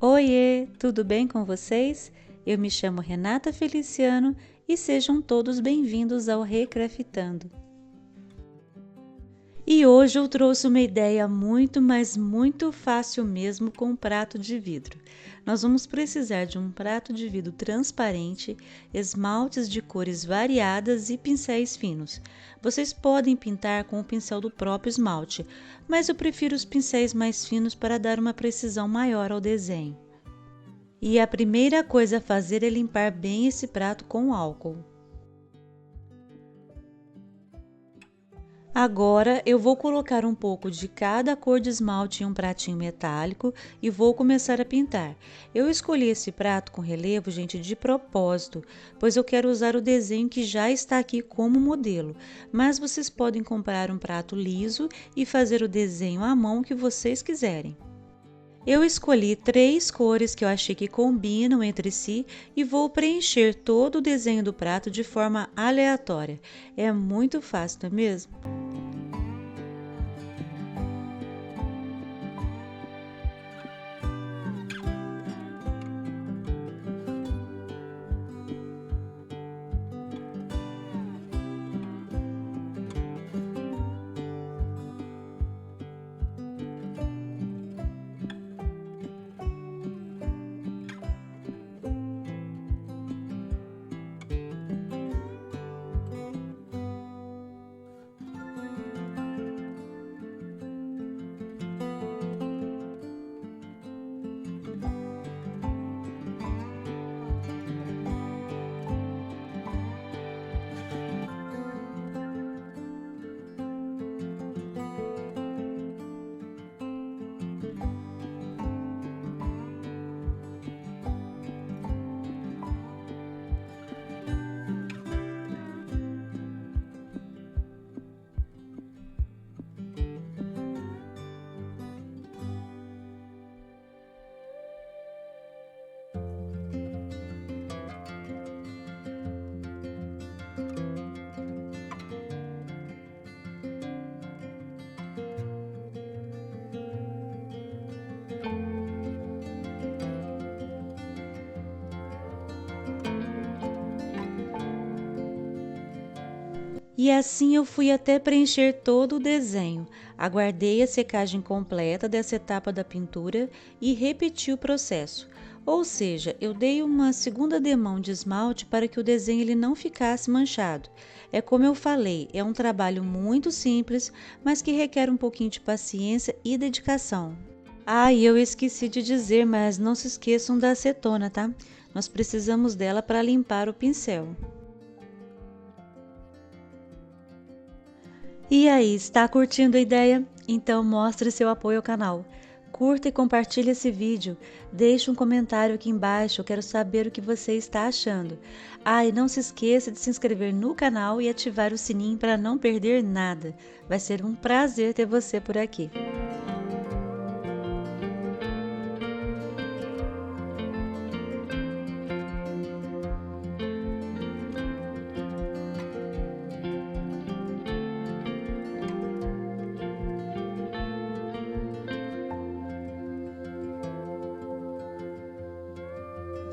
Oiê, tudo bem com vocês? Eu me chamo Renata Feliciano e sejam todos bem-vindos ao Recraftando. E hoje eu trouxe uma ideia muito fácil mesmo com um prato de vidro. Nós vamos precisar de um prato de vidro transparente, esmaltes de cores variadas e pincéis finos. Vocês podem pintar com o pincel do próprio esmalte, mas eu prefiro os pincéis mais finos para dar uma precisão maior ao desenho. E a primeira coisa a fazer é limpar bem esse prato com álcool. Agora eu vou colocar um pouco de cada cor de esmalte em um pratinho metálico e vou começar a pintar. Eu escolhi esse prato com relevo, gente, de propósito, pois eu quero usar o desenho que já está aqui como modelo, mas vocês podem comprar um prato liso e fazer o desenho à mão que vocês quiserem. Eu escolhi 3 cores que eu achei que combinam entre si e vou preencher todo o desenho do prato de forma aleatória. É muito fácil, não é mesmo? E assim eu fui até preencher todo o desenho. Aguardei a secagem completa dessa etapa da pintura e repeti o processo. Ou seja, eu dei uma segunda demão de esmalte para que o desenho ele não ficasse manchado. É como eu falei, é um trabalho muito simples, mas que requer um pouquinho de paciência e dedicação. Ah, e eu esqueci de dizer, mas não se esqueçam da acetona, tá? Nós precisamos dela para limpar o pincel. E aí, está curtindo a ideia? Então mostre seu apoio ao canal. Curta e compartilhe esse vídeo. Deixe um comentário aqui embaixo, eu quero saber o que você está achando. Ah, e não se esqueça de se inscrever no canal e ativar o sininho para não perder nada. Vai ser um prazer ter você por aqui.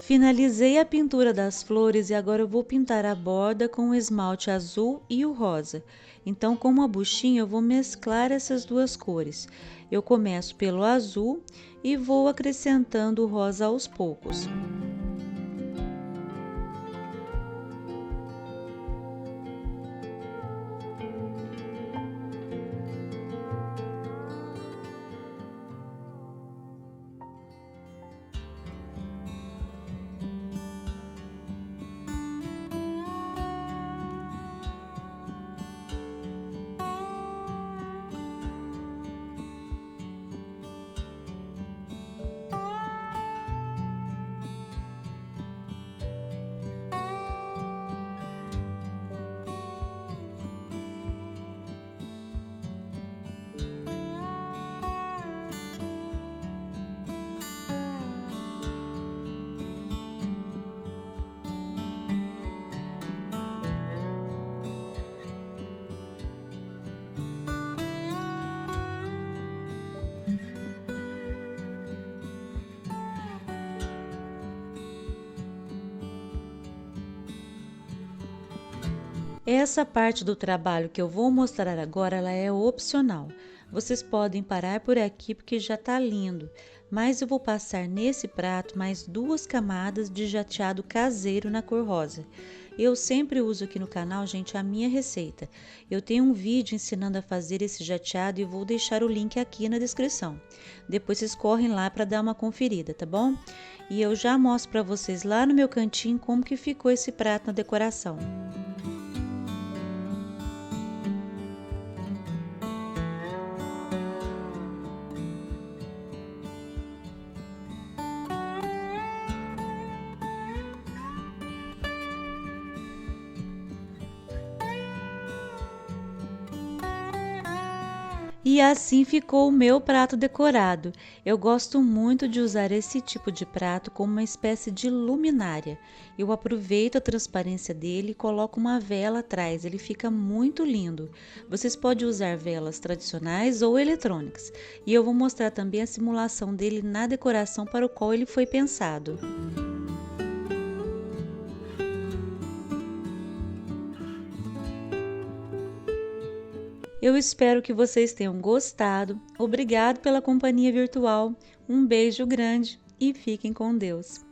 Finalizei a pintura das flores e agora eu vou pintar a borda com o esmalte azul e o rosa. Então, com uma buchinha, eu vou mesclar essas duas cores. Eu começo pelo azul e vou acrescentando o rosa aos poucos. Essa parte do trabalho que eu vou mostrar agora, ela é opcional. Vocês podem parar por aqui porque já está lindo, mas eu vou passar nesse prato mais 2 camadas de jateado caseiro na cor rosa. Eu sempre uso aqui no canal, gente, a minha receita. Eu tenho um vídeo ensinando a fazer esse jateado e vou deixar o link aqui na descrição. Depois vocês correm lá para dar uma conferida, tá bom? E eu já mostro para vocês lá no meu cantinho como que ficou esse prato na decoração. E assim ficou o meu prato decorado. Eu gosto muito de usar esse tipo de prato como uma espécie de luminária. Eu aproveito a transparência dele e coloco uma vela atrás, ele fica muito lindo. Vocês podem usar velas tradicionais ou eletrônicas. E eu vou mostrar também a simulação dele na decoração para o qual ele foi pensado. Eu espero que vocês tenham gostado. Obrigado pela companhia virtual. Um beijo grande e fiquem com Deus.